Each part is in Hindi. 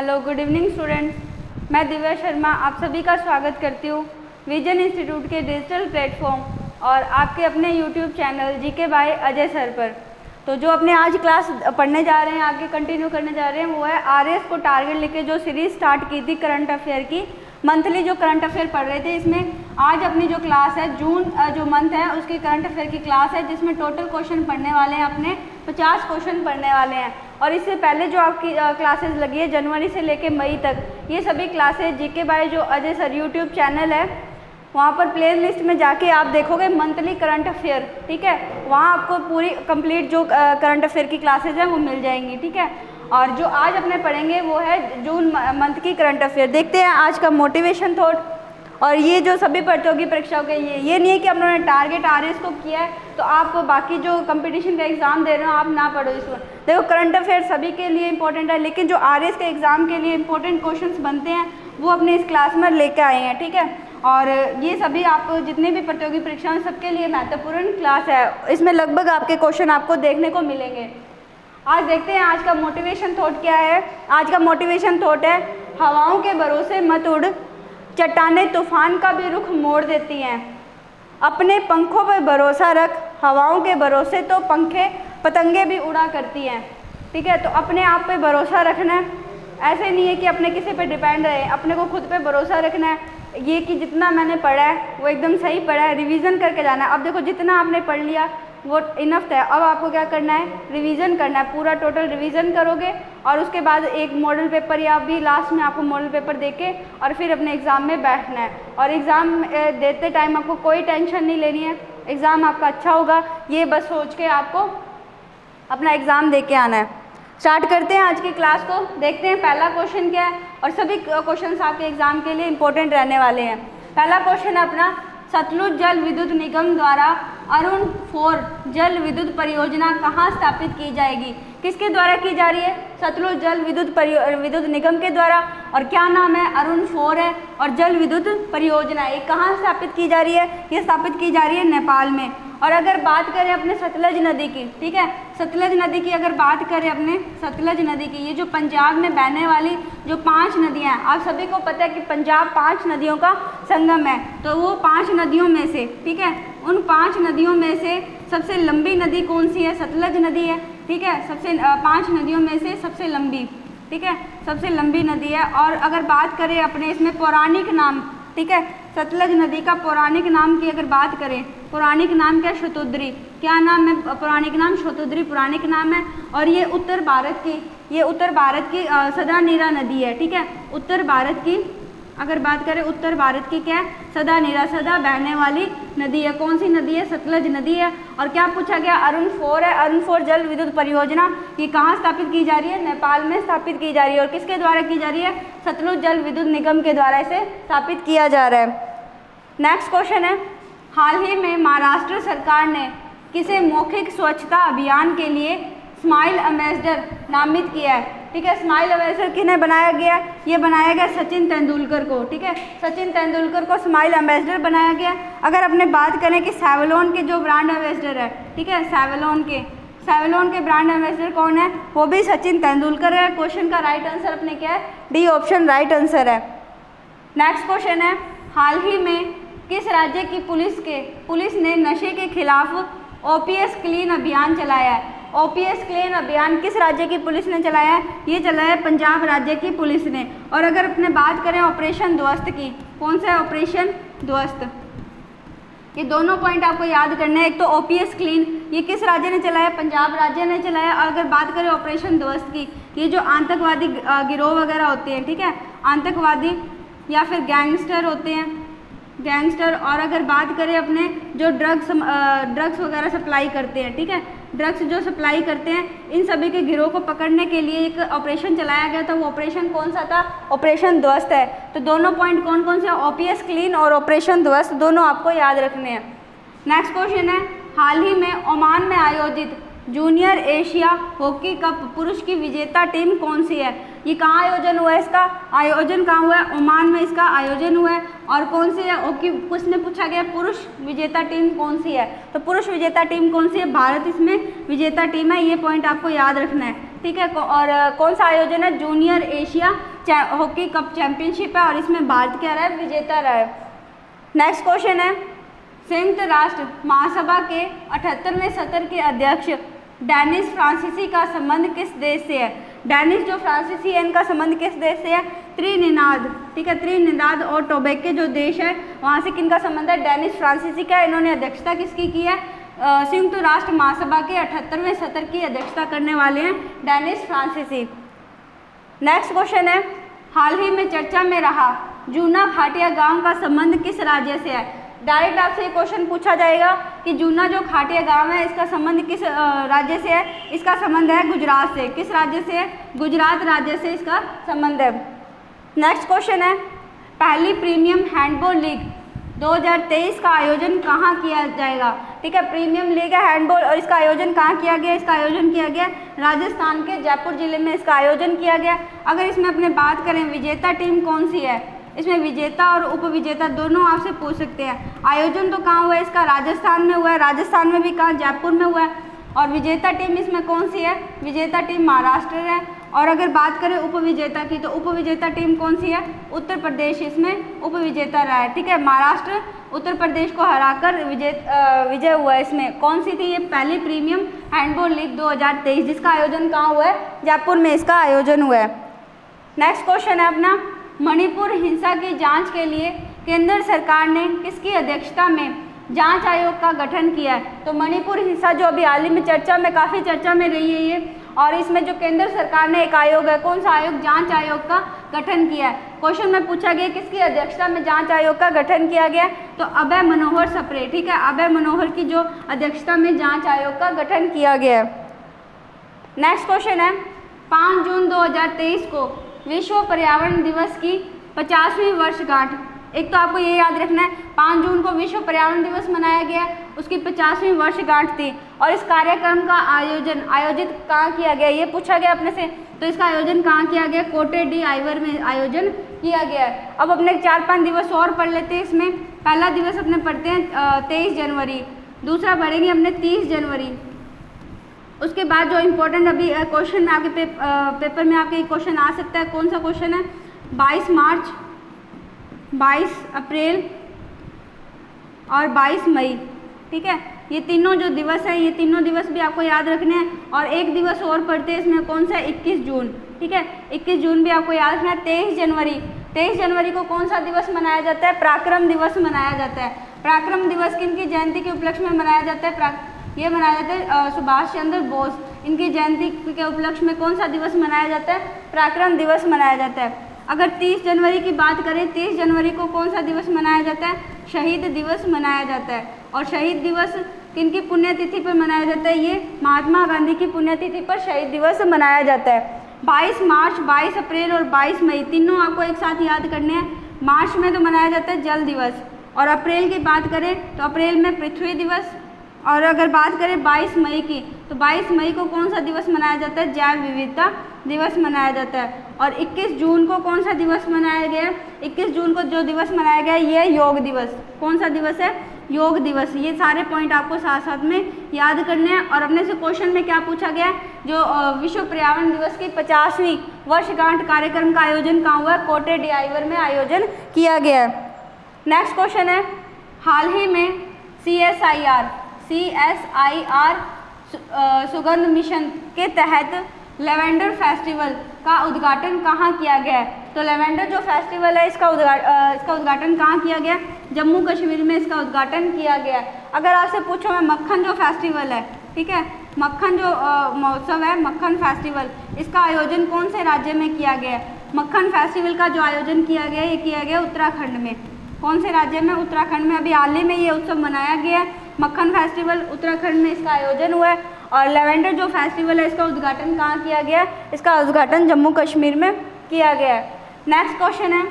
Hello, good evening students. मैं दिव्या शर्मा आप सभी का स्वागत करती हूँ विजन इंस्टीट्यूट के डिजिटल प्लेटफॉर्म और आपके अपने YouTube channel GK by Ajay sir पर। तो जो अपने आज क्लास पढ़ने जा रहे हैं, आगे कंटिन्यू करने जा रहे हैं, वो है आरएस को टारगेट लेके जो सीरीज़ स्टार्ट की थी करंट अफेयर की, मंथली जो करंट अफेयर पढ़ रहे थे। इसमें आज अपनी जो क्लास है जून जो मंथ है उसकी करंट अफेयर की क्लास है, जिसमें टोटल क्वेश्चन पढ़ने वाले हैं अपने 50 क्वेश्चन पढ़ने वाले हैं। और इससे पहले जो आपकी क्लासेस लगी है जनवरी से लेके मई तक, ये सभी क्लासेस जीके बाय जो अजय सर यूट्यूब चैनल है वहाँ पर प्ले लिस्ट में जाके आप देखोगे मंथली करंट अफेयर, ठीक है। वहाँ आपको पूरी कंप्लीट जो करंट अफेयर की क्लासेज हैं वो मिल जाएंगी, ठीक है। और जो आज अपने पढ़ेंगे वो है जून मंथ की करंट अफेयर। देखते हैं आज का मोटिवेशन थॉट। और ये जो सभी प्रतियोगी परीक्षाओं के ये नहीं है कि हम लोगों ने टारगेट आरएस को किया है तो आप बाकी जो कंपटीशन का एग्ज़ाम दे रहे हो आप ना पढ़ो इसमें। देखो, करंट अफेयर सभी के लिए इंपॉर्टेंट है, लेकिन जो आरएस के एग्ज़ाम के लिए इंपॉर्टेंट क्वेश्चंस बनते हैं वो अपने इस क्लास में लेके आए हैं, ठीक है। और ये सभी आप जितने भी प्रतियोगी परीक्षाएं सबके लिए महत्वपूर्ण क्लास है। इसमें लगभग आपके क्वेश्चन आपको देखने को मिलेंगे। आज देखते हैं आज का मोटिवेशन थॉट क्या है। आज का मोटिवेशन थॉट है, हवाओं के भरोसे मत उड़, चट्टानें तूफान का भी रुख मोड़ देती हैं। अपने पंखों पर भरोसा रख, हवाओं के भरोसे तो पतंगे भी उड़ा करती हैं, ठीक है। तो अपने आप पे भरोसा रखना है, ऐसे नहीं है कि अपने किसी पे डिपेंड रहे, अपने को खुद पे भरोसा रखना है। ये कि जितना मैंने पढ़ा है वो एकदम सही पढ़ा है, रिवीजन करके जाना है। अब देखो, जितना आपने पढ़ लिया वो इनफ है। अब आपको क्या करना है, रिवीजन करना है, पूरा टोटल रिवीजन करोगे और उसके बाद एक मॉडल पेपर या भी लास्ट में आपको मॉडल पेपर देके और फिर अपने एग्ज़ाम में बैठना है। और एग्ज़ाम देते टाइम आपको कोई टेंशन नहीं लेनी है, एग्ज़ाम आपका अच्छा होगा ये बस सोच के आपको अपना एग्ज़ाम दे के आना है। स्टार्ट करते हैं आज की क्लास को। देखते हैं पहला क्वेश्चन क्या है, और सभी क्वेश्चंस आपके एग्ज़ाम के लिए इंपॉर्टेंट रहने वाले हैं। पहला क्वेश्चन है अपना, सतलुज जल विद्युत निगम द्वारा अरुण 4 जल विद्युत परियोजना कहाँ स्थापित की जाएगी? किसके द्वारा की जा रही है? सतलुज जल विद्युत निगम के द्वारा। और क्या नाम है? अरुण 4 है। और जल विद्युत परियोजना ये कहाँ स्थापित की जा रही है? ये स्थापित की जा रही है नेपाल में। और अगर बात करें अपने सतलज नदी की, ठीक है, सतलज नदी की अगर बात करें अपने सतलज नदी की, ये जो पंजाब में बहने वाली जो 5 नदियाँ हैं, आप सभी को पता है कि पंजाब 5 नदियों का संगम है। तो वो 5 नदियों में से, ठीक है, उन 5 नदियों में से सबसे लंबी नदी कौन सी है? सतलज नदी है, ठीक है। 5 नदियों में से सबसे लंबी, ठीक है, सबसे लंबी नदी है। और अगर बात करें अपने इसमें पौराणिक नाम, ठीक है, सतलज नदी का पौराणिक नाम की अगर बात करें, पौराणिक नाम क्या? शतुद्री। क्या नाम है? पौराणिक नाम शतुद्री पौराणिक नाम है। और ये उत्तर भारत की सदा नीरा नदी है, ठीक है। उत्तर भारत की अगर बात करें, उत्तर भारत की क्या है? सदा बहने वाली नदी है। कौन सी नदी है? सतलज नदी है। और क्या पूछा गया? अरुण 4 है। अरुण 4 जल विद्युत परियोजना ये कहाँ स्थापित की जा रही है? नेपाल में स्थापित की जा रही है। और किसके द्वारा की जा रही है? सतलुज जल विद्युत निगम के द्वारा इसे स्थापित किया जा रहा है। नेक्स्ट क्वेश्चन है, हाल ही में महाराष्ट्र सरकार ने किसे मौखिक स्वच्छता अभियान के लिए स्माइल एम्बेसडर नामित किया है? ठीक है, स्माइल एम्बेसडर किन्हें बनाया गया? ये बनाया गया सचिन तेंदुलकर को, ठीक है। सचिन तेंदुलकर को स्माइल एम्बेसडर बनाया गया। अगर अपने बात करें कि सेवलॉन के जो ब्रांड एम्बेसडर है, ठीक है, सेवलॉन के ब्रांड एम्बेसडर कौन है? वो भी सचिन तेंदुलकर है। क्वेश्चन का राइट आंसर अपने क्या है? डी ऑप्शन राइट आंसर है। नेक्स्ट क्वेश्चन है, हाल ही में किस राज्य की पुलिस ने नशे के खिलाफ ओपीएस क्लीन अभियान चलाया है? ओपीएस क्लीन अभियान किस राज्य की पुलिस ने चलाया है? ये चलाया है पंजाब राज्य की पुलिस ने। और अगर अपने बात करें ऑपरेशन ध्वस्त की, कौन सा है ऑपरेशन ध्वस्त? ये दोनों पॉइंट आपको याद करने हैं। एक तो ओपीएस क्लीन ये किस राज्य ने चलाया? पंजाब राज्य ने चलाया। और अगर बात करें ऑपरेशन ध्वस्त की, ये जो आतंकवादी गिरोह वगैरह होते हैं, ठीक है, आतंकवादी या फिर गैंगस्टर होते हैं, गैंगस्टर। और अगर बात करें अपने जो ड्रग्स वगैरह सप्लाई करते हैं, ठीक है, ड्रग्स जो सप्लाई करते हैं, इन सभी के गिरोह को पकड़ने के लिए एक ऑपरेशन चलाया गया था। वो ऑपरेशन कौन सा था? ऑपरेशन ध्वस्त है। तो दोनों पॉइंट कौन कौन से? ओपीएस क्लीन और ऑपरेशन ध्वस्त, दोनों आपको याद रखने हैं। नेक्स्ट क्वेश्चन है, हाल ही में ओमान में आयोजित जूनियर एशिया हॉकी कप पुरुष की विजेता टीम कौन सी है? ये कहाँ आयोजन हुआ है? इसका आयोजन कहाँ हुआ है? ओमान में इसका आयोजन हुआ है। और कौन सी है? हॉकी क्वेश्चन पूछा गया, पुरुष विजेता टीम कौन सी है? तो पुरुष विजेता टीम कौन सी है? भारत इसमें विजेता टीम है। ये पॉइंट आपको याद रखना है। ठीक है। और कौन सा आयोजन है? Junior Asia hockey cup championship है और इसमें भारत क्या रहा है? विजेता रहा है। नेक्स्ट क्वेश्चन है, संयुक्त राष्ट्र महासभा के 78वें सत्र के अध्यक्ष डेनिस फ्रांसीसी का संबंध किस देश से है? डेनिस जो फ्रांसीसी है इनका संबंध किस देश से है? त्रिनिदाद, ठीक है, त्रिनिदाद और टोबैगो जो देश है वहाँ से किनका संबंध है? डेनिस फ्रांसीसी का। इन्होंने अध्यक्षता किसकी की है? संयुक्त राष्ट्र महासभा के 78वें सत्र की अध्यक्षता करने वाले हैं डेनिस फ्रांसीसी। नेक्स्ट क्वेश्चन है, हाल ही में चर्चा में रहा जूना खाटिया गांव का संबंध किस राज्य से है? डायरेक्ट आपसे ये क्वेश्चन पूछा जाएगा कि जूना जो खाटिया गांव है इसका संबंध किस राज्य से है? इसका संबंध है गुजरात से। किस राज्य से है? गुजरात राज्य से इसका संबंध है। नेक्स्ट क्वेश्चन है, पहली प्रीमियम हैंडबॉल लीग 2023 का आयोजन कहाँ किया जाएगा? ठीक है, प्रीमियम लीग है हैंडबॉल और इसका आयोजन कहाँ किया गया? इसका आयोजन किया गया राजस्थान के जयपुर जिले में इसका आयोजन किया गया। अगर इसमें अपने बात करें विजेता टीम कौन सी है, इसमें विजेता और उपविजेता दोनों आपसे पूछ सकते हैं। आयोजन तो कहाँ हुआ है इसका? राजस्थान में हुआ है। राजस्थान में भी कहाँ? जयपुर में हुआ है। और विजेता टीम इसमें कौन सी है? विजेता टीम महाराष्ट्र है। और अगर बात करें उपविजेता की तो उपविजेता टीम कौन सी है? उत्तर प्रदेश इसमें उपविजेता रहा है। ठीक है, महाराष्ट्र उत्तर प्रदेश को हराकर विजय हुआ है। इसमें कौन सी थी? ये पहली प्रीमियम हैंडबॉल लीग 2023 जिसका आयोजन कहाँ हुआ है? जयपुर में इसका आयोजन हुआ है। नेक्स्ट क्वेश्चन है अपना, मणिपुर हिंसा की जांच के लिए केंद्र सरकार ने किसकी अध्यक्षता में जांच आयोग का गठन किया है? तो मणिपुर हिंसा जो अभी हाल ही में काफ़ी चर्चा में रही है ये, और इसमें जो केंद्र सरकार ने एक आयोग है, कौन सा आयोग? जांच आयोग का गठन किया है। क्वेश्चन में पूछा गया किसकी अध्यक्षता में जांच आयोग का गठन किया गया? तो अभय मनोहर सप्रे, ठीक है, अभय मनोहर की जो अध्यक्षता में जांच आयोग का गठन किया गया है। नेक्स्ट क्वेश्चन है, 5 जून 2023 को विश्व पर्यावरण दिवस की 50वीं वर्षगांठ, एक तो आपको ये याद रखना है 5 जून को विश्व पर्यावरण दिवस मनाया गया, उसकी 50वीं वर्षगांठ थी। और इस कार्यक्रम का आयोजित कहाँ किया गया? ये पूछा गया अपने से, तो इसका आयोजन कहाँ किया गया? कोटे डी आइवर में आयोजन किया गया है। अब अपने 4-5 दिवस और पढ़ लेते हैं। इसमें पहला दिवस अपने पढ़ते हैं 23 जनवरी, दूसरा पढ़ेंगे अपने 30 जनवरी। उसके बाद जो इम्पोर्टेंट अभी क्वेश्चन आपके पेपर में आपके क्वेश्चन आ सकता है, कौन सा क्वेश्चन है? 22 मार्च, 22 अप्रैल और 22 मई। ठीक है, ये तीनों जो दिवस हैं ये तीनों दिवस भी आपको याद रखने हैं। और एक दिवस और पढ़ते हैं इसमें, कौन सा? 21 जून। ठीक है, 21 जून भी आपको याद रखना है। 23 जनवरी को कौन सा दिवस मनाया जाता है? पराक्रम दिवस मनाया जाता है। पराक्रम दिवस किनकी जयंती के उपलक्ष्य में मनाया जाता है? ये मनाया जाता है सुभाष चंद्र बोस, इनकी जयंती के उपलक्ष्य में कौन सा दिवस मनाया जाता है? पराक्रम दिवस मनाया जाता है। अगर 30 जनवरी की बात करें, 30 जनवरी को कौन सा दिवस मनाया जाता है? शहीद दिवस मनाया जाता है। और शहीद दिवस किनकी पुण्यतिथि पर मनाया जाता है? ये महात्मा गांधी की पुण्यतिथि पर शहीद दिवस मनाया जाता है। 22 मार्च, 22 अप्रैल और 22 मई तीनों आपको एक साथ याद करने हैं। मार्च में तो मनाया जाता है जल दिवस, और अप्रैल की बात करें तो अप्रैल में पृथ्वी दिवस। और अगर बात करें 22 मई की तो 22 मई को कौन सा दिवस मनाया जाता है? जैव विविधता दिवस मनाया जाता है। और 21 जून को कौन सा दिवस मनाया गया है? 21 जून को जो दिवस मनाया गया है ये योग दिवस। कौन सा दिवस है? योग दिवस। ये सारे पॉइंट आपको साथ साथ में याद करने हैं। और अपने से क्वेश्चन में क्या पूछा गया है? जो विश्व पर्यावरण दिवस की 50वीं वर्षगांठ कार्यक्रम का आयोजन कहाँ हुआ है? कोटे डी आइवर में आयोजन किया गया है। नेक्स्ट क्वेश्चन है, हाल ही में CSIR सुगंध मिशन के तहत लेवेंडर फेस्टिवल का उद्घाटन कहाँ किया गया है? तो लेवेंडर जो फेस्टिवल है इसका उद्घाटन कहाँ किया गया? जम्मू कश्मीर में इसका उद्घाटन किया गया है। अगर आपसे पूछो मैं मक्खन जो फेस्टिवल है, ठीक है, मक्खन जो महोत्सव है, मक्खन फेस्टिवल, इसका आयोजन कौन से राज्य में किया गया है? मक्खन फेस्टिवल का जो आयोजन किया गया है ये किया गया उत्तराखंड में। कौन से राज्य में? उत्तराखंड में। अभी हाल ही में ये उत्सव मनाया गया है, मक्खन फेस्टिवल उत्तराखंड में इसका आयोजन हुआ है। और लेवेंडर जो फेस्टिवल है इसका उद्घाटन कहाँ किया गया? इसका उद्घाटन जम्मू कश्मीर में किया गया है। नेक्स्ट क्वेश्चन है,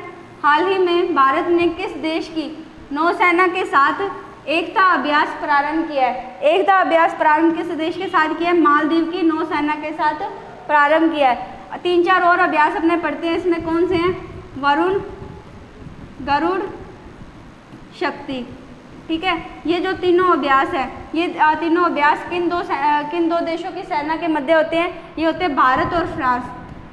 हाल ही में भारत ने किस देश की नौसेना के साथ एकता अभ्यास प्रारंभ किया है? एकता अभ्यास प्रारंभ किस देश के साथ किया है? मालदीव की नौसेना के साथ प्रारंभ किया है। 3-4 और अभ्यास अपने पढ़ते हैं, इसमें कौन से हैं? वरुण, गरुड़, शक्ति। ठीक है। ये जो तीनों अभ्यास है, ये तीनों अभ्यास किन दो देशों की सेना के मध्य होते हैं? ये होते हैं भारत और फ्रांस।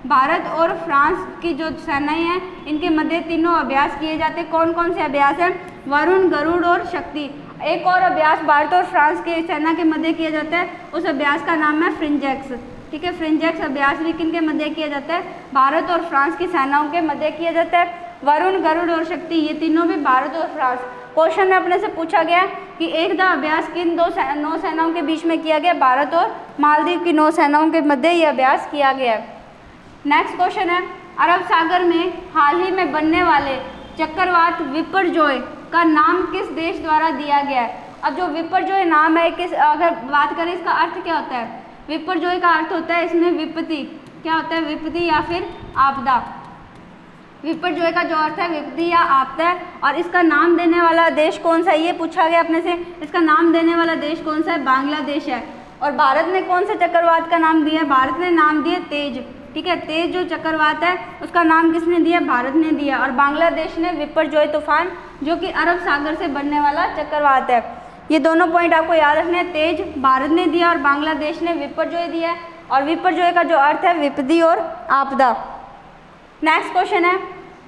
भारत और फ्रांस की जो सेनाएं हैं इनके मध्य तीनों अभ्यास किए जाते हैं। कौन कौन से अभ्यास हैं? वरुण, गरुड़ और शक्ति। एक और अभ्यास भारत और फ्रांस की सेना के मध्य किया जाता है, उस अभ्यास का नाम है फ्रिंजेक्स। ठीक है, फ्रिंजेक्स अभ्यास भी किन के मध्य किया जाता है? भारत और फ्रांस की सेनाओं के मध्य किया जाता है। वरुण, गरुड़ और शक्ति ये तीनों भी भारत और फ्रांस। क्वेश्चन में अपने से पूछा गया कि एकता अभ्यास किन नौ सेनाओं के बीच में किया गया? भारत और मालदीव की नौ सेनाओं के मध्य ये अभ्यास किया गया है। नेक्स्ट क्वेश्चन है, अरब सागर में हाल ही में बनने वाले चक्रवात विपर्जोय का नाम किस देश द्वारा दिया गया है? अब जो विपर्जोय नाम है, अगर बात करें इसका अर्थ क्या होता है? विपर्जोय का अर्थ होता है इसमें विपत्ति। क्या होता है? विपत्ति या फिर आपदा। विपर्जोय का जो अर्थ है विपत्ति या आपदा है। और इसका नाम देने वाला देश कौन सा है? ये पूछा गया अपने से। इसका नाम देने वाला देश कौन सा है? बांग्लादेश है। और भारत ने कौन से चक्रवात का नाम दिया? भारत ने नाम दिया तेज। ठीक है, तेज जो चक्रवात है उसका नाम किसने दिया? भारत ने दिया। और बांग्लादेश ने विपर्जोय तूफान, जो कि अरब सागर से बनने वाला चक्रवात है। ये दोनों पॉइंट आपको याद रखने हैं। तेज भारत ने दिया और बांग्लादेश ने विपर्जोय दिया है। और विपर्जोय का जो अर्थ है विपत्ति और आपदा। नेक्स्ट क्वेश्चन है,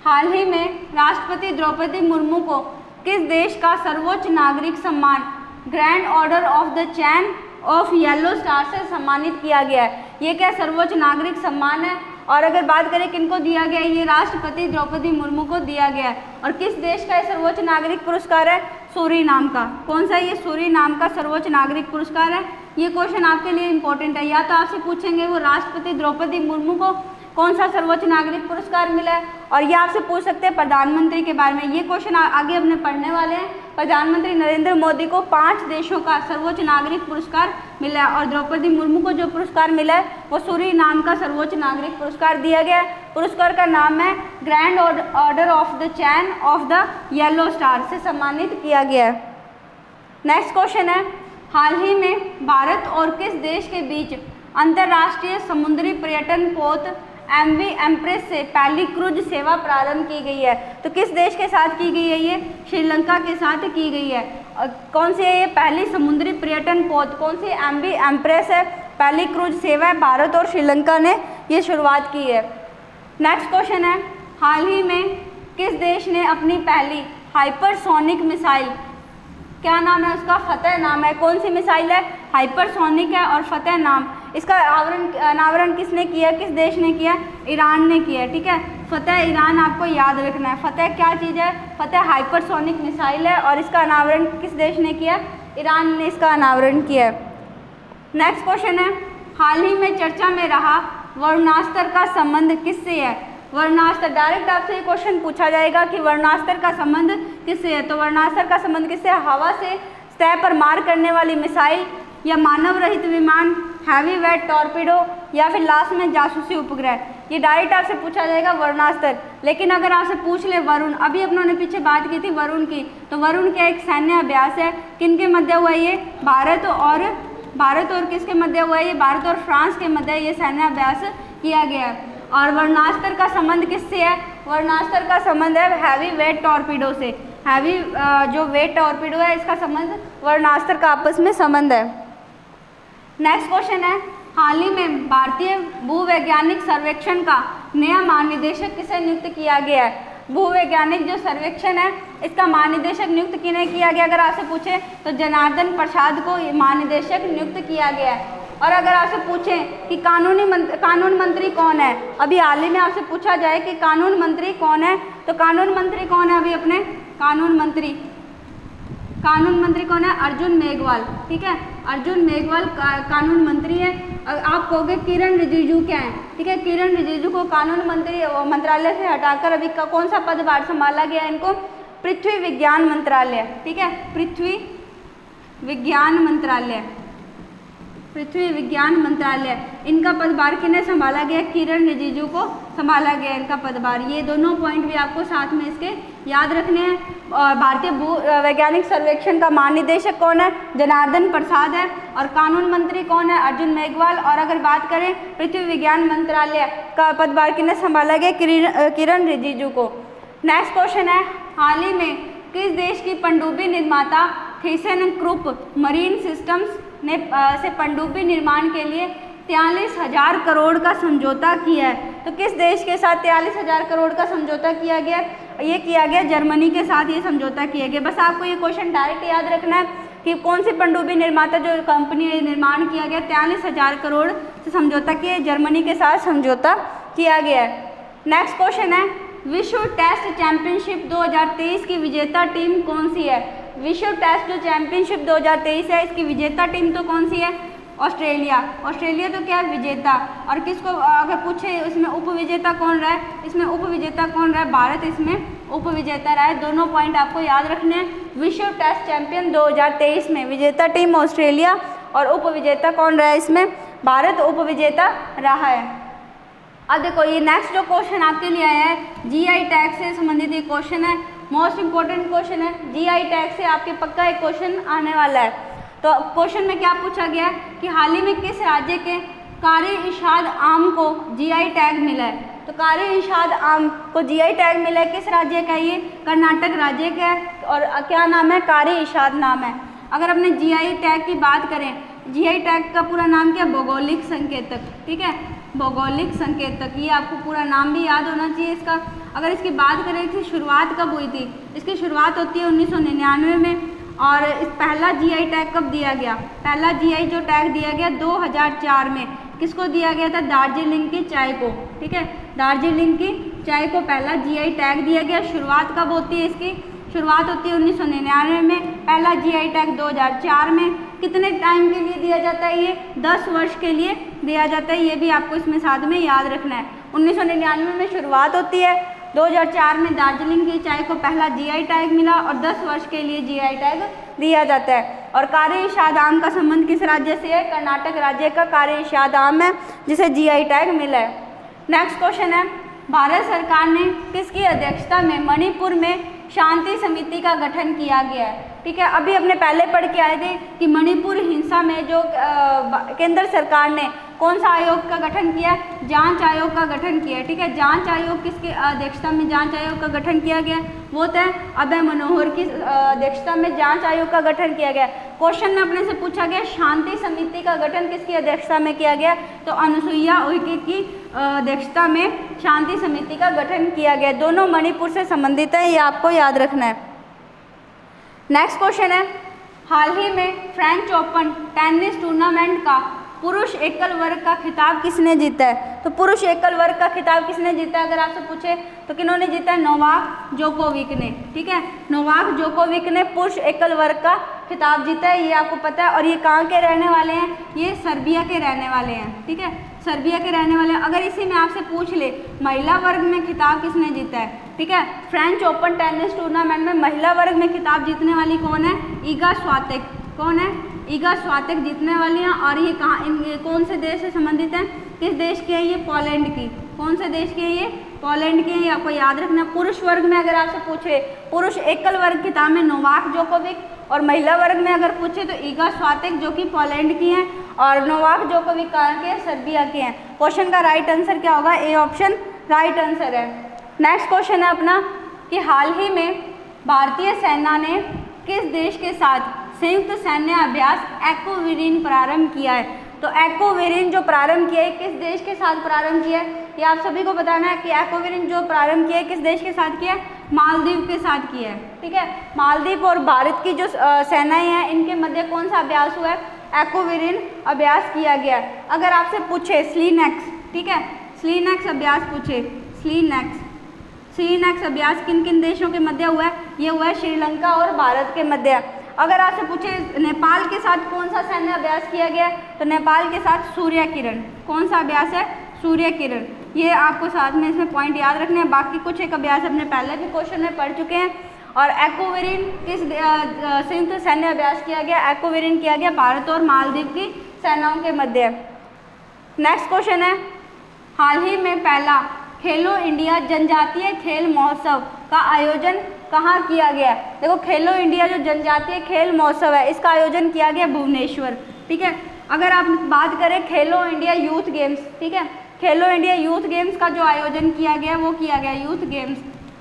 हाल ही में राष्ट्रपति द्रौपदी मुर्मू को किस देश का सर्वोच्च नागरिक सम्मान grand order of the chain of yellow star से सम्मानित किया गया है? ये क्या सर्वोच्च नागरिक सम्मान है? और अगर बात करें किनको दिया गया है, ये राष्ट्रपति द्रौपदी मुर्मू को दिया गया है। और किस देश का ये सर्वोच्च नागरिक पुरस्कार है? सूरीनाम का। कौन सा? ये सूरीनाम का सर्वोच्च नागरिक पुरस्कार है। ये क्वेश्चन आपके लिए इंपॉर्टेंट है। या तो आपसे पूछेंगे वो राष्ट्रपति द्रौपदी मुर्मू को कौन सा सर्वोच्च नागरिक पुरस्कार मिला है, और ये आपसे पूछ सकते हैं प्रधानमंत्री के बारे में। ये क्वेश्चन आगे अपने पढ़ने वाले हैं। प्रधानमंत्री नरेंद्र मोदी को 5 देशों का सर्वोच्च नागरिक पुरस्कार मिला है और द्रौपदी मुर्मू को जो पुरस्कार मिला है वो सूरीनाम का सर्वोच्च नागरिक पुरस्कार दिया गया है। पुरस्कार का नाम है grand order of the chain of the yellow star से सम्मानित किया गया है। नेक्स्ट क्वेश्चन है, हाल ही में भारत और किस देश के बीच अंतर्राष्ट्रीय समुद्री पर्यटन पोत MV एम्प्रेस से पहली क्रूज सेवा प्रारंभ की गई है? तो किस देश के साथ की गई है? ये श्रीलंका के साथ की गई है। कौन सी है ये पहली समुद्री पर्यटन पोत? कौन सी? MV एम्प्रेस है। पहली क्रूज सेवा है, भारत और श्रीलंका ने ये शुरुआत की है। नेक्स्ट क्वेश्चन है, हाल ही में किस देश ने अपनी पहली हाइपरसोनिक मिसाइल, क्या नाम है उसका? फतेह नाम है। कौन सी मिसाइल है? हाइपरसोनिक है और फतेह नाम। इसका अनावरण किसने किया? किस देश ने किया? ईरान ने किया। ठीक है, फतेह ईरान आपको याद रखना है। फतेह क्या चीज़ है? फतेह हाइपरसोनिक मिसाइल है और इसका अनावरण किस देश ने किया? ईरान ने इसका अनावरण किया है। नेक्स्ट क्वेश्चन है, हाल ही में चर्चा में रहा वर्णास्तर का संबंध किससे है? वर्णास्तर, डायरेक्ट आपसे ये क्वेश्चन पूछा जाएगा कि वर्णास्तर का संबंध किससे है? तो वर्णास्तर का संबंध किससे? हवा से सतह पर मार करने वाली मिसाइल, या मानव रहित विमान, हैवी वेट टॉर्पीडो, या फिर लास्ट में जासूसी उपग्रह। ये डायरेक्ट आपसे पूछा जाएगा वर्णास्तर। लेकिन अगर आपसे पूछ ले वरुण, अभी अपनों ने पीछे बात की थी वरुण की, तो वरुण क्या एक सैन्य अभ्यास है। किन के मध्य हुआ ये? भारत और किसके मध्य हुआ ये? भारत और फ्रांस के मध्य ये सैन्य अभ्यास किया गया है। और वर्णास्तर का संबंध किससे है? वर्णास्तर का संबंध है हैवी वेट टॉर्पीडो से। हैवी जो वेट टॉर्पीडो है इसका संबंध वर्णास्तर का आपस में संबंध है। नेक्स्ट क्वेश्चन है, हाल ही में भारतीय भूवैज्ञानिक सर्वेक्षण का नया महानिदेशक किसे नियुक्त किया गया है? भूवैज्ञानिक जो सर्वेक्षण है इसका महानिदेशक नियुक्त किन्हें किया गया? अगर आपसे पूछे तो जनार्दन प्रसाद को महानिदेशक नियुक्त किया गया है। और अगर आपसे पूछें कि कानून मंत्री कौन है, अभी हाल ही में आपसे पूछा जाए कि कानून मंत्री कौन है, तो कानून मंत्री कौन है? अभी अपने कानून मंत्री कौन है? अर्जुन मेघवाल। ठीक है, अर्जुन मेघवाल कानून मंत्री है। आप कहोगे किरण रिजिजू क्या है? ठीक है, किरण रिजिजू को कानून मंत्री मंत्रालय से हटाकर अभी कौन सा पदभार संभाला गया है इनको? पृथ्वी विज्ञान मंत्रालय। ठीक है, पृथ्वी विज्ञान मंत्रालय इनका पदभार किन्हें संभाला गया? किरण रिजिजू को संभाला गया इनका पदभार। ये दोनों पॉइंट भी आपको साथ में इसके याद रखने हैं। और भारतीय भू वैज्ञानिक सर्वेक्षण का महानिदेशक कौन है? जनार्दन प्रसाद है। और कानून मंत्री कौन है? अर्जुन मेघवाल। और अगर बात करें पृथ्वी विज्ञान मंत्रालय का पदभार किन्हें संभाला गया? किरण रिजिजू को। नेक्स्ट क्वेश्चन है, हाल ही में किस देश की पनडुब्बी निर्माता थीसेनक्रुप मरीन सिस्टम्स ने से पनडुब्बी निर्माण के लिए 43,000 करोड़ का समझौता किया है? तो किस देश के साथ 43,000 करोड़ का समझौता किया गया? ये किया गया जर्मनी के साथ ये समझौता किया गया। बस आपको ये क्वेश्चन डायरेक्ट याद रखना है कि कौन सी पनडुब्बी निर्माता जो कंपनी निर्माण किया गया 43,000 करोड़ से समझौता किया, जर्मनी के साथ समझौता किया गया है। नेक्स्ट क्वेश्चन है, विश्व टेस्ट चैंपियनशिप 2023 की विजेता टीम कौन सी है? विश्व टेस्ट जो चैंपियनशिप 2023 है इसकी विजेता टीम तो कौन सी है? ऑस्ट्रेलिया। ऑस्ट्रेलिया तो क्या है? विजेता। और किसको अगर पूछे इसमें उपविजेता कौन रहा है? इसमें उपविजेता कौन रहा है? भारत इसमें उपविजेता रहा है। दोनों पॉइंट आपको याद रखने हैं। विश्व टेस्ट चैंपियन 2023 में विजेता टीम ऑस्ट्रेलिया और उपविजेता कौन रहा है? इसमें भारत उपविजेता रहा है। अब देखो ये नेक्स्ट जो क्वेश्चन आपके लिए आया है जीआई टैग से संबंधित ये क्वेश्चन है, मोस्ट इंपॉर्टेंट क्वेश्चन है। जीआई टैग से आपके पक्का एक क्वेश्चन आने वाला है। तो क्वेश्चन में क्या पूछा गया है कि हाल ही में किस राज्य के कार-ए-इरशाद आम को जीआई टैग मिला है? तो कार-ए-इरशाद आम को जीआई टैग मिला है, किस राज्य का? ये कर्नाटक राज्य का है। और क्या नाम है? कार-ए-इरशाद नाम है। अगर अपने जीआई टैग की बात करें, जीआई टैग का पूरा नाम क्या है? भौगोलिक संकेतक। ठीक है, भौगोलिक संकेतक, ये आपको पूरा नाम भी याद होना चाहिए इसका। अगर इसकी बात करें इसकी शुरुआत कब हुई थी? इसकी शुरुआत होती है 1999 में। और इस पहला जीआई टैग कब दिया गया? पहला जीआई जो टैग दिया गया 2004 में। किसको दिया गया था? दार्जिलिंग की चाय को। ठीक है, दार्जिलिंग की चाय को पहला जीआई टैग दिया गया। शुरुआत कब होती है इसकी? शुरुआत होती है 1999 में। पहला जीआई टैग 2004 में। कितने टाइम के लिए दिया जाता है? ये 10 वर्ष के लिए दिया जाता है। ये भी आपको इसमें साथ में याद रखना है। 1999 में शुरुआत होती है, 2004 में दार्जिलिंग की चाय को पहला जीआई टैग मिला और 10 वर्ष के लिए जीआई टैग दिया जाता है। और कार-ए-इरशाद आम का संबंध किस राज्य से है? कर्नाटक राज्य का कार-ए-इरशाद आम है जिसे जीआई टैग मिला है। नेक्स्ट क्वेश्चन है, भारत सरकार ने किसकी अध्यक्षता में मणिपुर में शांति समिति का गठन किया गया है? ठीक है, अभी अपने पहले पढ़ के आए थे कि मणिपुर हिंसा में जो केंद्र सरकार ने कौन सा आयोग का गठन किया? जांच आयोग का गठन किया। ठीक है, जांच आयोग किसकी अध्यक्षता में जांच आयोग का गठन किया गया? वो तो अभय मनोहर की अध्यक्षता में जांच आयोग का गठन किया गया। क्वेश्चन में अपने से पूछा गया शांति समिति का गठन किसकी अध्यक्षता में किया गया? तो अनुसुईया उइके की अध्यक्षता में शांति समिति का गठन किया गया। दोनों मणिपुर से संबंधित है, ये आपको याद रखना है। नेक्स्ट क्वेश्चन है, हाल ही में फ्रेंच ओपन टेनिस टूर्नामेंट का पुरुष एकल वर्ग का खिताब किसने जीता है? तो पुरुष एकल वर्ग का खिताब किसने जीता है अगर आपसे पूछे तो किन्होंने जीता है? नोवाक जोकोविक ने। ठीक है, नोवाक जोकोविक ने पुरुष एकल वर्ग का खिताब जीता है, ये आपको पता है। और ये कहाँ के रहने वाले हैं? ये सर्बिया के रहने वाले हैं। ठीक है, सर्बिया के रहने वाले हैं। अगर इसी में आपसे पूछ ले महिला वर्ग में खिताब किसने जीता है? ठीक है, फ्रेंच ओपन टेनिस टूर्नामेंट में महिला वर्ग में खिताब जीतने वाली कौन है? ईगा स्वातेक। कौन है? ईगा स्वातेक जीतने वाली हैं। और ये कहाँ कौन से देश से संबंधित हैं? किस देश की है ये? पोलैंड की। कौन से देश की है ये? पोलैंड की है, ये आपको याद रखना। पुरुष वर्ग में अगर आपसे पूछे पुरुष एकल वर्ग खिताब में नोवाक जोकोविक, और महिला वर्ग में अगर पूछे तो ईगा स्वातेक जो कि पोलैंड की हैं, और नोवाक जोकोविक कहाँ के? सर्बिया के हैं। क्वेश्चन का राइट आंसर क्या होगा? ए ऑप्शन राइट आंसर है। नेक्स्ट क्वेश्चन है अपना कि हाल ही में भारतीय सेना ने किस देश के साथ संयुक्त सैन्य अभ्यास एक्वावीरिन प्रारंभ किया है? तो एक्वावीरिन जो प्रारंभ किया है किस देश के साथ प्रारंभ किया है? ये आप सभी को बताना है कि एक्वावीरिन जो प्रारंभ किया है किस देश के साथ किया है? मालदीव के साथ किया है। ठीक है, मालदीव और भारत की जो सेनाएं हैं इनके मध्य कौन सा अभ्यास हुआ है? एक्वावीरिन अभ्यास किया गया। अगर आपसे पूछे स्लीनेक्स, ठीक है, स्लीनेक्स अभ्यास पूछे, स्लीनेक्स अभ्यास किन किन देशों के मध्य हुआ है? ये हुआ है श्रीलंका और भारत के मध्य। अगर आपसे पूछे नेपाल के साथ कौन सा सैन्य अभ्यास किया गया? तो नेपाल के साथ सूर्य किरण। कौन सा अभ्यास है? सूर्य किरण। ये आपको साथ में इसमें पॉइंट याद रखने हैं। बाकी कुछ एक अभ्यास अपने पहले भी क्वेश्चन में पढ़ चुके हैं। और एक्वावीरिन किस संयुक्त सैन्य अभ्यास किया गया? एक्वावीरिन किया गया भारत और मालदीव की सेनाओं के मध्य। नेक्स्ट क्वेश्चन है, हाल ही में पहला खेलो इंडिया जनजातीय खेल महोत्सव का आयोजन कहाँ किया गया? देखो, खेलो इंडिया जो जनजातीय खेल महोत्सव है इसका आयोजन किया गया भुवनेश्वर। ठीक है, अगर आप बात करें खेलो इंडिया यूथ गेम्स, ठीक है, खेलो इंडिया यूथ गेम्स का जो आयोजन किया गया वो किया गया यूथ गेम्स,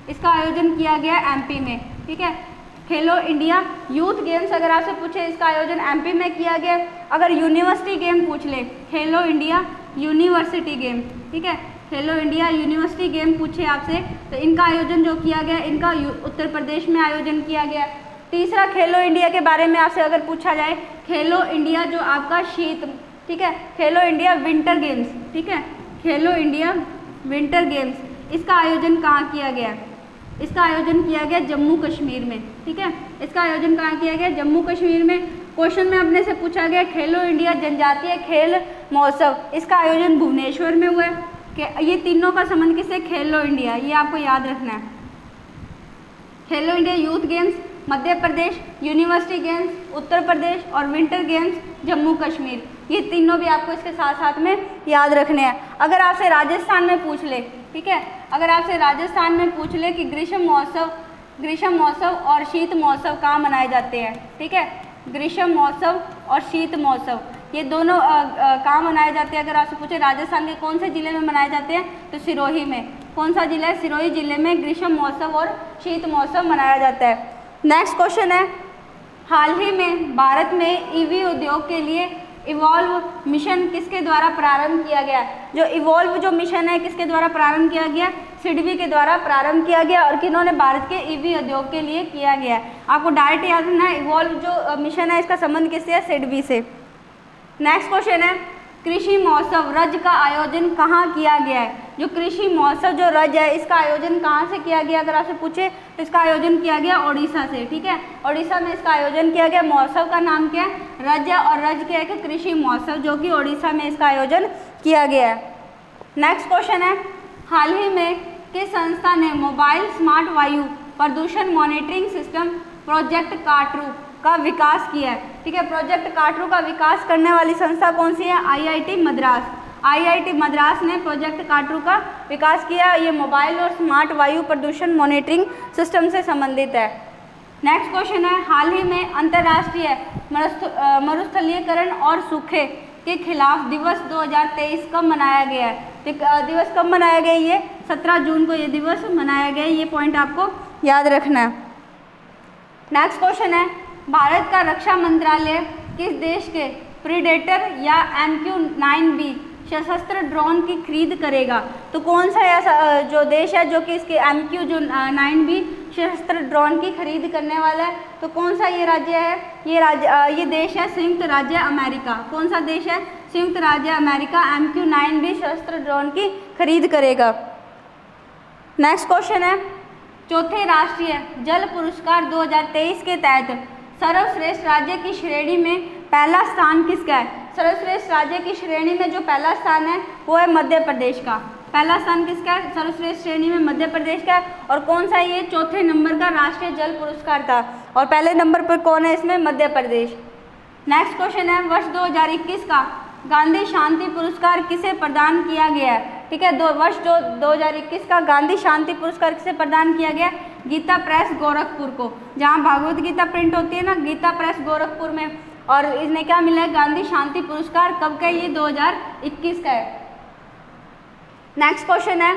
इसका आयोजन किया गया एमपी में। ठीक है, खेलो इंडिया यूथ गेम्स अगर आपसे पूछे इसका आयोजन एमपी में किया गया। अगर यूनिवर्सिटी गेम पूछ ले, खेलो इंडिया यूनिवर्सिटी गेम, ठीक है, खेलो इंडिया यूनिवर्सिटी गेम पूछे आपसे तो इनका आयोजन जो किया गया, इनका उत्तर प्रदेश में आयोजन किया गया। तीसरा, खेलो इंडिया के बारे में आपसे अगर पूछा जाए, खेलो इंडिया जो आपका शीत, ठीक है, खेलो इंडिया विंटर गेम्स, ठीक है, खेलो इंडिया विंटर गेम्स, इसका आयोजन कहाँ किया गया? इसका आयोजन किया गया जम्मू कश्मीर में, ठीक है, इसका आयोजन कहाँ किया गया? जम्मू कश्मीर में। क्वेश्चन में अपने से पूछा गया खेलो इंडिया जनजातीय खेल महोत्सव, इसका आयोजन भुवनेश्वर में हुआ है। कि ये तीनों का संबंध किससे? खेलो इंडिया, ये आपको याद रखना है। खेलो India youth games Madhya Pradesh, university games Uttar Pradesh और विंटर गेम्स जम्मू कश्मीर, ये तीनों भी आपको इसके साथ साथ में याद रखने हैं। अगर आपसे राजस्थान में पूछ ले, ठीक है, अगर आपसे राजस्थान में पूछ ले कि ग्रीष्म महोत्सव और शीत महोत्सव कहाँ मनाए जाते हैं, ठीक है, ग्रीष्म महोत्सव और शीत महोत्सव ये दोनों कहाँ मनाए जाते हैं? अगर आपसे पूछे राजस्थान के कौन से जिले में मनाए जाते हैं तो सिरोही में। कौन सा जिला है? सिरोही जिले में ग्रीष्म महोत्सव और शीत महोत्सव मनाया जाता है। नेक्स्ट क्वेश्चन है, हाल ही में भारत में ईवी उद्योग के लिए इवॉल्व मिशन किसके द्वारा प्रारंभ किया गया? जो इवॉल्व जो मिशन है किसके द्वारा प्रारंभ किया गया? सिडबी के द्वारा प्रारंभ किया गया। और किन्होंने? भारत के ईवी उद्योग के लिए किया गया। आपको डायरेक्ट याद रखना है, इवॉल्व जो मिशन है इसका संबंध किससे है? सिडबी से। नेक्स्ट क्वेश्चन है, कृषि महोत्सव रज का आयोजन कहाँ किया गया है? जो कृषि महोत्सव जो रज है इसका आयोजन कहाँ से किया गया? अगर आपसे पूछे तो इसका आयोजन किया गया ओडिशा से, ठीक है, ओडिशा में इसका आयोजन किया गया। महोत्सव का नाम क्या है? रज है, और रज क्या है कि कृषि महोत्सव, जो कि ओडिशा में इसका आयोजन किया गया है। नेक्स्ट क्वेश्चन है, हाल ही में किस संस्था ने मोबाइल स्मार्ट वायु प्रदूषण मॉनिटरिंग सिस्टम प्रोजेक्ट काटरू का विकास किया है? ठीक है, प्रोजेक्ट काटरू का विकास करने वाली संस्था कौन सी है? आईआईटी मद्रास। आईआईटी मद्रास ने प्रोजेक्ट काटरू का विकास किया। ये मोबाइल और स्मार्ट वायु प्रदूषण मॉनिटरिंग सिस्टम से संबंधित है। नेक्स्ट क्वेश्चन है, हाल ही में अंतर्राष्ट्रीय मरुस्थलीकरण और सूखे के खिलाफ दिवस 2023 कब मनाया गया है? दिवस कब मनाया गया? ये 17 जून को ये दिवस मनाया गया। ये पॉइंट आपको याद रखना है। नेक्स्ट क्वेश्चन है, भारत का रक्षा मंत्रालय किस देश के प्रीडेटर या MQ-9B सशस्त्र ड्रोन की खरीद करेगा? तो कौन सा ऐसा जो देश है जो कि इसके MQ-9B सशस्त्र ड्रोन की खरीद करने वाला है? तो कौन सा ये राज्य है? ये देश है संयुक्त राज्य अमेरिका। कौन सा देश है? संयुक्त राज्य अमेरिका MQ-9B सशस्त्र ड्रोन की खरीद करेगा। नेक्स्ट क्वेश्चन है, चौथे राष्ट्रीय जल पुरस्कार 2023 के तहत सर्वश्रेष्ठ राज्य की श्रेणी में पहला स्थान किसका है? सर्वश्रेष्ठ राज्य की श्रेणी में जो पहला स्थान है वो है मध्य प्रदेश का। पहला स्थान किसका है? सर्वश्रेष्ठ श्रेणी में मध्य प्रदेश का है। और कौन सा? ये चौथे नंबर का राष्ट्रीय जल पुरस्कार था, और पहले नंबर पर कौन है इसमें? मध्य प्रदेश। नेक्स्ट क्वेश्चन है, वर्ष 2021 का गांधी शांति पुरस्कार किसे प्रदान किया गया है? ठीक है, वर्ष 2021 का गांधी शांति पुरस्कार किसे प्रदान किया गया? गीता प्रेस गोरखपुर को। जहाँ भागवत गीता प्रिंट होती है ना, गीता प्रेस गोरखपुर में। और इसने क्या मिला है? गांधी शांति पुरस्कार। कब का? ये 2021 का है। नेक्स्ट क्वेश्चन है,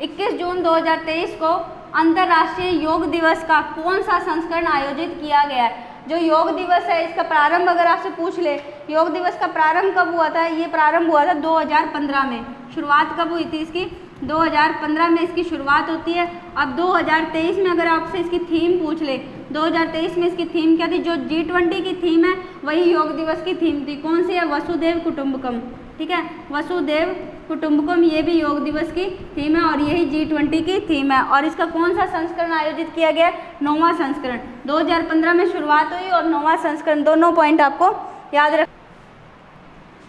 21 जून 2023 को अंतर्राष्ट्रीय योग दिवस का कौन सा संस्करण आयोजित किया गया है? जो योग दिवस है इसका प्रारंभ अगर आपसे पूछ ले, योग दिवस का प्रारंभ कब हुआ था? ये प्रारंभ हुआ था 2015 में। शुरुआत कब हुई थी इसकी? 2015 में इसकी शुरुआत होती है। अब 2023 में अगर आपसे इसकी थीम पूछ ले, 2023 में इसकी थीम क्या थी? जो G20 की थीम है वही योग दिवस की थीम थी। कौन सी है? वसुधैव कुटुंबकम। ठीक है, वसुधैव कुटुंबकम, ये भी योग दिवस की थीम है और यही G20 की थीम है। और इसका कौन सा संस्करण आयोजित किया गया? 9वां संस्करण। 2015 में शुरुआत हुई और 9वां संस्करण, दोनों पॉइंट आपको याद रख।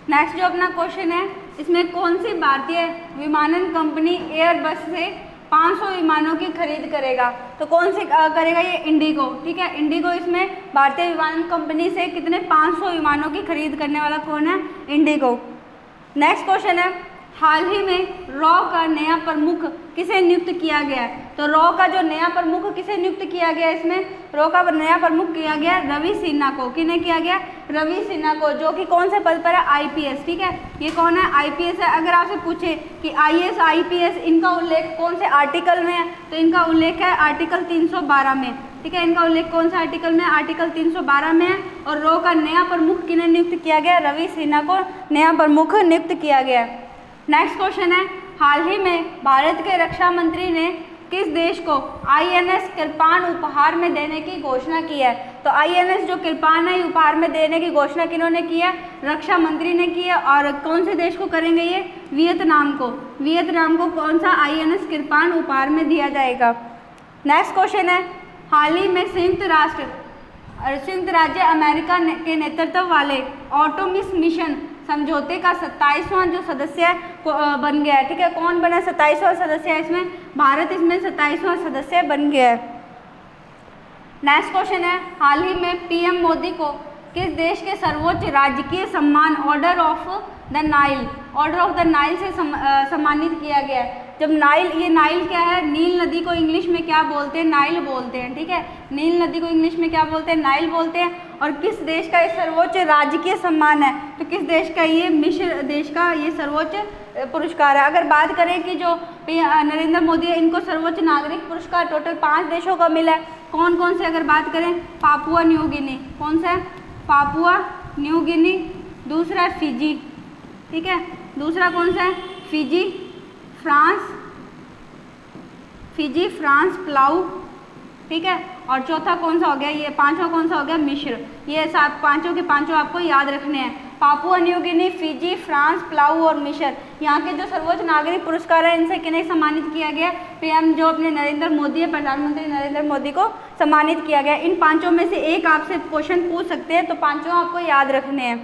नेक्स्ट जो अपना क्वेश्चन है, इसमें कौन सी भारतीय विमानन कंपनी एयरबस से 500 विमानों की खरीद करेगा? तो कौन सी करेगा? ये इंडिगो। ठीक है, इंडिगो इसमें भारतीय विमानन कंपनी से कितने 500 विमानों की खरीद करने वाला कौन है? इंडिगो। नेक्स्ट क्वेश्चन है, हाल ही में रॉ का नया प्रमुख किसे नियुक्त किया गया है? तो रॉ का जो नया प्रमुख किसे नियुक्त किया गया, इसमें रॉ का नया प्रमुख किया गया रवि सिन्हा को। किन्हें किया गया? रवि सिन्हा को, जो कि कौन से पद पर है? आईपीएस। ठीक है, ये कौन है? आईपीएस है। अगर आपसे पूछे कि आईएएस आईपीएस इनका उल्लेख कौन से आर्टिकल में है, तो इनका उल्लेख है आर्टिकल 312 में। ठीक है, इनका उल्लेख कौन सा आर्टिकल में? आर्टिकल 312 में है। और रॉ का नया प्रमुख किन्हें नियुक्त किया गया? रवि सिन्हा को नया प्रमुख नियुक्त किया गया। नेक्स्ट क्वेश्चन है, हाल ही में भारत के रक्षा मंत्री ने किस देश को आईएनएस कृपाण उपहार में देने की घोषणा की है? तो आईएनएस जो कृपाण है उपहार में देने की घोषणा किन्होंने की है? रक्षा मंत्री ने की है। और कौन से देश को करेंगे ये? वियतनाम को। वियतनाम को कौन सा आईएनएस कृपाण उपहार में दिया जाएगा। नेक्स्ट क्वेश्चन है, हाल ही में संयुक्त राज्य अमेरिका के नेतृत्व वाले ऑटोमिस मिशन समझौते का 27वां जो सदस्य बन गया है। ठीक है, कौन बना 27वां सदस्य है इसमें? भारत इसमें 27वां सदस्य बन गया है। नेक्स्ट क्वेश्चन है, हाल ही में पीएम मोदी को किस देश के सर्वोच्च राजकीय सम्मान ऑर्डर ऑफ द नाइल से सम्मानित किया गया है? जब नाइल, ये नाइल क्या है? नील नदी को इंग्लिश में क्या बोलते हैं? नाइल बोलते हैं। ठीक है, नील नदी को इंग्लिश में क्या बोलते हैं? नाइल बोलते हैं। और किस देश का ये सर्वोच्च राजकीय सम्मान है? तो किस देश का? ये मिस्र देश का ये सर्वोच्च पुरस्कार है। अगर बात करें कि जो नरेंद्र मोदी है, इनको सर्वोच्च नागरिक पुरस्कार टोटल 5 देशों का मिला है। कौन कौन से अगर बात करें? Papua New Guinea. कौन सा है? Papua New Guinea. दूसरा है फिजी। ठीक है, दूसरा कौन सा है? Fiji, France, Palau. ठीक है, और चौथा कौन सा हो गया? ये पांचवा कौन सा हो गया? मिस्र। ये पांचों के पांचों आपको याद रखने हैं। Papua New Guinea, Fiji, France, Palau और मिस्र। यहाँ के जो सर्वोच्च नागरिक पुरस्कार है, इनसे किन्हें सम्मानित किया गया? पीएम जो अपने नरेंद्र मोदी है, प्रधानमंत्री नरेंद्र मोदी को सम्मानित किया गया। इन पांचों में से एक आपसे क्वेश्चन पूछ सकते हैं, तो पांचों आपको याद रखने हैं।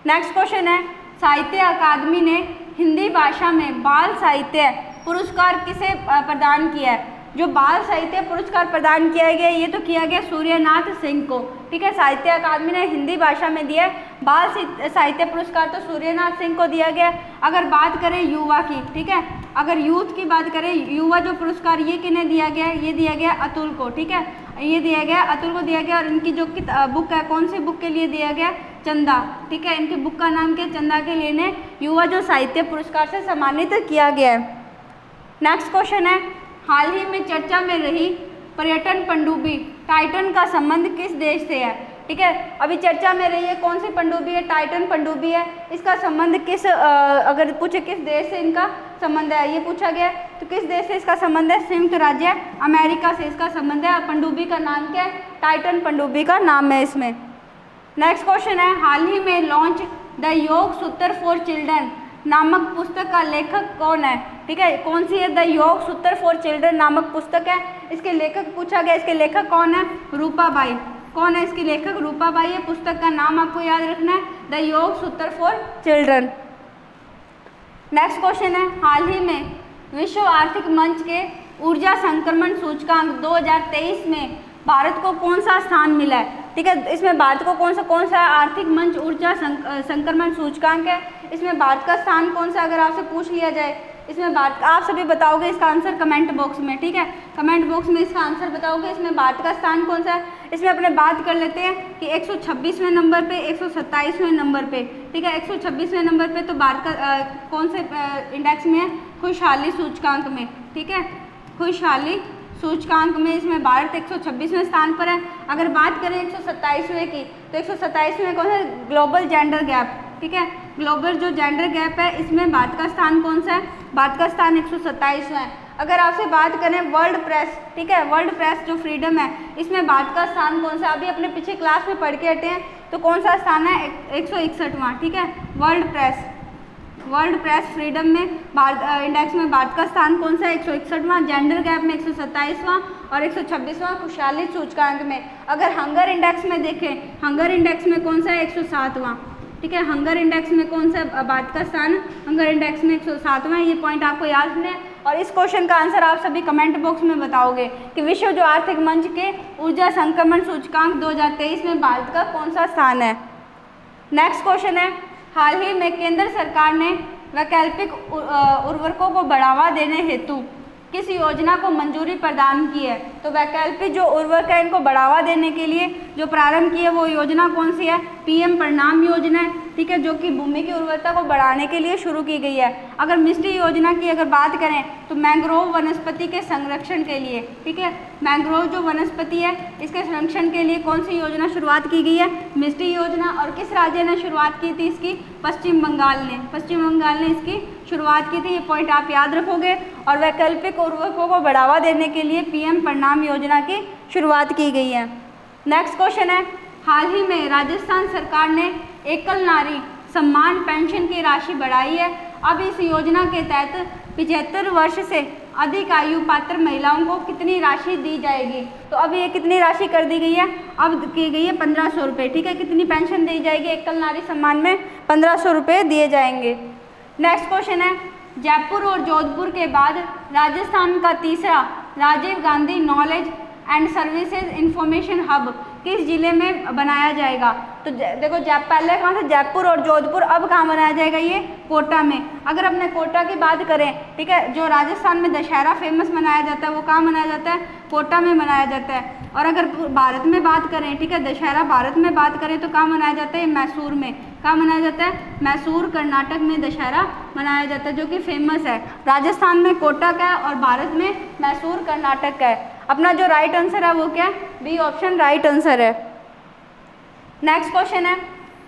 नेक्स्ट क्वेश्चन है, साहित्य अकादमी ने हिंदी भाषा में बाल साहित्य पुरस्कार किसे प्रदान किया है? जो बाल साहित्य पुरस्कार प्रदान किया गया, ये तो किया गया सूर्यनाथ सिंह को। ठीक है, साहित्य अकादमी ने हिंदी भाषा में दिया बाल साहित्य पुरस्कार, तो सूर्यनाथ सिंह को दिया गया। अगर बात करें युवा की, ठीक है, अगर यूथ की बात करें, युवा जो पुरस्कार ये किन्हें दिया गया? ये दिया गया अतुल को। ठीक है, ये दिया गया अतुल को दिया गया। और इनकी जो बुक है, कौन सी बुक के लिए दिया गया? चंदा। ठीक है, इनकी बुक का नाम क्या? चंदा के लिए ने युवा जो साहित्य पुरस्कार से सम्मानित किया गया है। नेक्स्ट क्वेश्चन है, हाल ही में चर्चा में रही पर्यटन पनडुब्बी टाइटन का संबंध किस देश से है? ठीक है, अभी चर्चा में रही है कौन सी पनडुब्बी है? टाइटन पनडुब्बी है। इसका संबंध किस, अगर पूछे किस देश से इनका संबंध है, ये पूछा गया, तो किस देश से इसका संबंध है? संयुक्त राज्य अमेरिका से इसका संबंध है। पनडुब्बी का नाम क्या है? टाइटन पनडुब्बी का नाम है इसमें। नेक्स्ट क्वेश्चन है, हाल ही में लॉन्च द योग सूत्र फॉर चिल्ड्रन नामक पुस्तक का लेखक कौन है? ठीक है, कौन सी है? द योग सूत्र फॉर चिल्ड्रन नामक पुस्तक है। इसके लेखक पूछा गया, इसके लेखक कौन है? रूपाबाई। कौन है इसकी लेखक? रूपाबाई है। पुस्तक का नाम आपको याद रखना है, द योग सूत्र फॉर चिल्ड्रन। नेक्स्ट क्वेश्चन है, हाल ही में विश्व आर्थिक मंच के ऊर्जा संक्रमण सूचकांक 2023 में भारत को कौन सा स्थान मिला है? ठीक है, इसमें भारत को कौन सा आर्थिक मंच ऊर्जा संक्रमण सूचकांक है, इसमें भारत का स्थान कौन सा? अगर आपसे पूछ लिया जाए इसमें भारत, आप सभी बताओगे इसका आंसर कमेंट बॉक्स में। ठीक है, कमेंट बॉक्स में इसका आंसर बताओगे, इसमें भारत का स्थान कौन सा है। इसमें अपने बात कर लेते हैं कि 126वें नंबर पे, 127वें नंबर पे। ठीक है, 126वें नंबर पे तो भारत का कौन से इंडेक्स में है? खुशहाली सूचकांक में। ठीक है, खुशहाली सूचकांक में इसमें भारत 126वें स्थान पर है। अगर बात करें 127वें की, तो 127वें कौन है? Global gender gap. ठीक है, ग्लोबल जो जेंडर गैप है, इसमें भारत का स्थान कौन सा है? भारत का स्थान 127वां है। अगर आपसे बात करें वर्ल्ड प्रेस, ठीक है, वर्ल्ड प्रेस जो फ्रीडम है, इसमें भारत का स्थान कौन सा? अभी अपने पीछे क्लास में पढ़ के हटे हैं, तो कौन सा स्थान है? 161वां। ठीक है, वर्ल्ड प्रेस फ्रीडम में भारत इंडेक्स में भारत का स्थान कौन सा है? 161वां। जेंडर गैप में 127वां और 126वां खुशहाली सूचकांक में। अगर हंगर इंडेक्स में देखें, हंगर इंडेक्स में कौन सा है? 107वां। ठीक है, हंगर इंडेक्स में कौन सा भारत का स्थान? हंगर इंडेक्स में 107वां। ये पॉइंट आपको याद रखना है। और इस क्वेश्चन का आंसर आप सभी कमेंट बॉक्स में बताओगे कि विश्व जो आर्थिक मंच के ऊर्जा संक्रमण सूचकांक 2023 में भारत का कौन सा स्थान है। नेक्स्ट क्वेश्चन है, हाल ही में केंद्र सरकार ने वैकल्पिक उर्वरकों को बढ़ावा देने हेतु किस योजना को मंजूरी प्रदान की है? तो वैकल्पिक जो उर्वरक है इनको बढ़ावा देने के लिए जो प्रारंभ की है वो योजना कौन सी है? पीएम परिणाम योजना है, ठीक है, जो कि भूमि की उर्वरता को बढ़ाने के लिए शुरू की गई है। अगर मिस्टी योजना की अगर बात करें तो मैंग्रोव वनस्पति के संरक्षण के लिए, ठीक है, मैंग्रोव जो वनस्पति है इसके संरक्षण के लिए कौन सी योजना शुरुआत की गई है? मिस्टी योजना। और किस राज्य ने शुरुआत की थी इसकी? पश्चिम बंगाल ने। पश्चिम बंगाल ने इसकी शुरुआत की थी, ये पॉइंट आप याद रखोगे। और वैकल्पिक उर्वरकों को बढ़ावा देने के लिए पीएम परिणाम योजना की शुरुआत की गई है। नेक्स्ट क्वेश्चन है, हाल ही में राजस्थान सरकार ने एकल नारी सम्मान पेंशन की राशि बढ़ाई है। अब इस योजना के तहत 75 वर्ष से अधिक आयु पात्र महिलाओं को कितनी राशि दी जाएगी? तो अब ये कितनी राशि कर दी गई है? अब की गई है 1500 रुपये, ठीक है। कितनी पेंशन दी जाएगी? एकल नारी सम्मान में 1500 रुपये दिए जाएंगे। नेक्स्ट क्वेश्चन है, जयपुर और जोधपुर के बाद राजस्थान का तीसरा Rajiv Gandhi knowledge and services information hub किस जिले में बनाया जाएगा? तो देखो पहले कहाँ था? जयपुर और जोधपुर, अब कहाँ बनाया जाएगा? ये कोटा में। अगर अपने कोटा की बात करें, ठीक है, जो राजस्थान में दशहरा फेमस मनाया जाता है वो कहाँ मनाया जाता है? कोटा में मनाया जाता है। और अगर भारत में बात करें, ठीक है, दशहरा भारत में बात करें तो कहाँ मनाया जाता है? मैसूर में। कहाँ मनाया जाता है? मैसूर कर्नाटक में दशहरा मनाया जाता है, जो कि फेमस है। राजस्थान में कोटा का है और भारत में मैसूर कर्नाटक का है। अपना जो राइट आंसर है वो क्या है? बी ऑप्शन राइट आंसर है। नेक्स्ट क्वेश्चन है,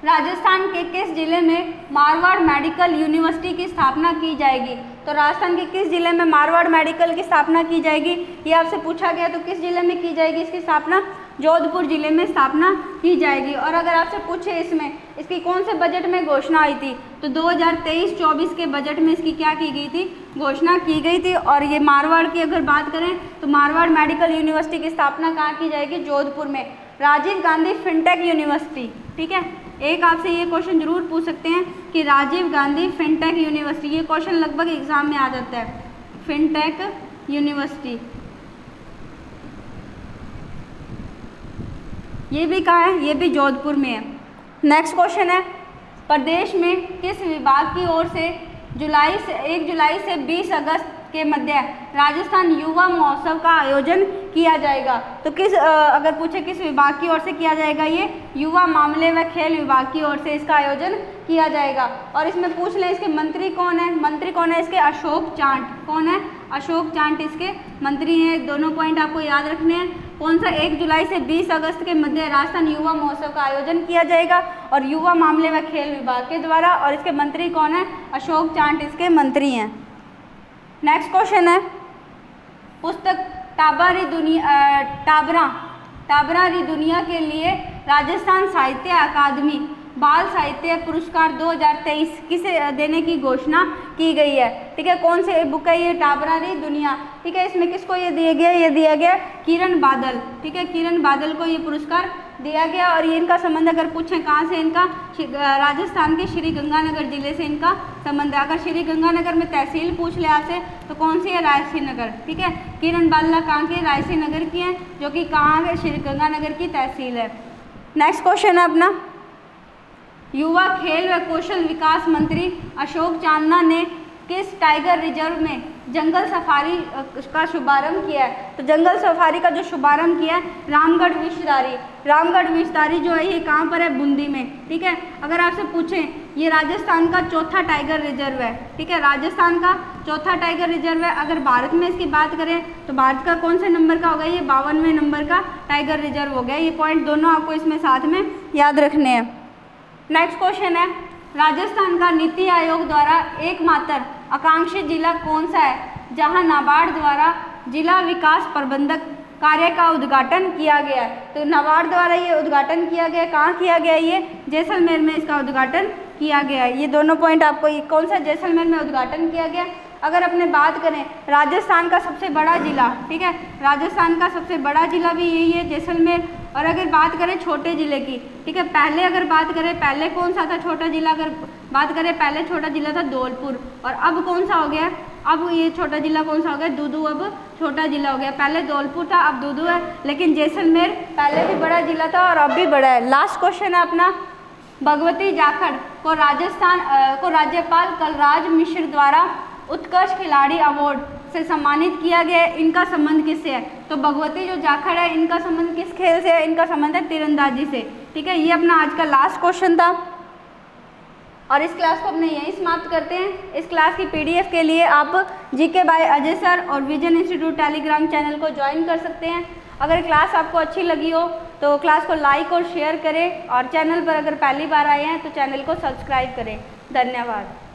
राजस्थान के किस जिले में मारवाड़ मेडिकल यूनिवर्सिटी की स्थापना की जाएगी? तो राजस्थान के किस जिले में मारवाड़ मेडिकल की स्थापना की जाएगी? ये आपसे पूछा गया, तो किस जिले में की जाएगी इसकी स्थापना? जोधपुर जिले में स्थापना की जाएगी। और अगर आपसे पूछे इसमें इसकी कौन से बजट में घोषणा आई थी? तो 2023-24 के बजट में इसकी क्या की गई थी? घोषणा की गई थी। और ये मारवाड़ की अगर बात करें तो मारवाड़ मेडिकल यूनिवर्सिटी की स्थापना कहाँ की जाएगी? जोधपुर में। राजीव गांधी फिनटेक यूनिवर्सिटी, ठीक है, एक आपसे ये क्वेश्चन जरूर पूछ सकते हैं कि राजीव गांधी फिनटेक यूनिवर्सिटी, ये क्वेश्चन लगभग एग्जाम में आ जाता है। फिनटेक यूनिवर्सिटी ये भी कहाँ है? ये भी जोधपुर में है। नेक्स्ट क्वेश्चन है, प्रदेश में किस विभाग की ओर से 1 जुलाई से 20 अगस्त के मध्य राजस्थान युवा महोत्सव का आयोजन किया जाएगा? तो किस अगर पूछे किस विभाग की ओर से किया जाएगा? ये युवा मामले व खेल विभाग की ओर से इसका आयोजन किया जाएगा। और इसमें पूछ लें इसके मंत्री कौन है? मंत्री कौन है इसके? अशोक चांट। कौन है? अशोक चांट इसके मंत्री हैं। दोनों पॉइंट आपको याद रखने हैं। कौन सा? 1 जुलाई से 20 अगस्त के मध्य राजस्थान युवा महोत्सव का आयोजन किया जाएगा और युवा मामले व खेल विभाग के द्वारा। और इसके मंत्री कौन है? अशोक चांट इसके मंत्री हैं। नेक्स्ट क्वेश्चन है, पुस्तक टाबरा री दुनिया के लिए राजस्थान साहित्य अकादमी बाल साहित्य पुरस्कार 2023 किसे देने की घोषणा की गई है? ठीक है, कौन से बुक है ये? टाबरा री दुनिया, ठीक है। इसमें किसको ये दिया गया? ये दिया गया किरण बादल, ठीक है, किरण बादल को ये पुरस्कार दिया गया। और ये इनका संबंध अगर पूछें कहाँ से? इनका राजस्थान के श्री गंगानगर जिले से इनका संबंध है। अगर श्री गंगानगर में तहसील पूछ ले आपसे तो कौन सी है? रायसी नगर, ठीक है। किरण बादल कहाँ के? रायसी नगर की हैं, जो कि कहाँ है? श्री गंगानगर की तहसील है। नेक्स्ट क्वेश्चन है अपना, युवा खेल व कौशल विकास मंत्री अशोक चांदना ने किस टाइगर रिजर्व में जंगल सफारी का शुभारंभ किया है? तो जंगल सफारी का जो शुभारंभ किया है रामगढ़ विषधारी। रामगढ़ विषधारी जो है ये कहाँ पर है? बूंदी में, ठीक है। अगर आपसे पूछें ये राजस्थान का चौथा टाइगर रिजर्व है, ठीक है, राजस्थान का चौथा टाइगर रिजर्व है। अगर भारत में इसकी बात करें तो भारत का कौन से नंबर का होगा? ये 52वें नंबर का टाइगर रिजर्व हो गया। ये पॉइंट दोनों आपको इसमें साथ में याद रखने हैं। नेक्स्ट क्वेश्चन है, राजस्थान का नीति आयोग द्वारा एकमात्र आकांक्षी जिला कौन सा है जहां नाबार्ड द्वारा जिला विकास प्रबंधक कार्य का उद्घाटन किया गया है? तो नाबार्ड द्वारा ये उद्घाटन किया गया, कहाँ किया गया? ये जैसलमेर में इसका उद्घाटन किया गया है। ये दोनों पॉइंट आपको, ये कौन सा? जैसलमेर में उद्घाटन किया गया। अगर अपने बात करें राजस्थान का सबसे बड़ा जिला, ठीक है, राजस्थान का सबसे बड़ा जिला भी यही है, जैसलमेर। और अगर बात करें छोटे ज़िले की, ठीक है, पहले अगर बात करें पहले कौन सा था छोटा ज़िला? अगर बात करें पहले छोटा ज़िला था धौलपुर, और अब कौन सा हो गया? अब ये छोटा ज़िला कौन सा हो गया? दूदू अब छोटा ज़िला हो गया। पहले धौलपुर था, अब दूदू है। लेकिन जैसलमेर पहले भी बड़ा ज़िला था और अब भी बड़ा है। लास्ट क्वेश्चन है अपना, भगवती जाखड़ को राज्यपाल कलराज मिश्र द्वारा उत्कृष्ट खिलाड़ी अवार्ड से सम्मानित किया गया है, इनका संबंध किससे है? तो भगवती जो जाखड़ है इनका संबंध किस खेल से है? इनका संबंध है तीरंदाजी से। ठीक है, ये अपना आज का लास्ट क्वेश्चन था और इस क्लास को अपने यहीं समाप्त करते हैं। इस क्लास की PDF के लिए आप GK बाय अजय सर और विजन इंस्टीट्यूट टेलीग्राम चैनल को ज्वाइन कर सकते हैं। अगर क्लास आपको अच्छी लगी हो तो क्लास को लाइक और शेयर करें और चैनल पर अगर पहली बार आए हैं तो चैनल को सब्सक्राइब करें। धन्यवाद।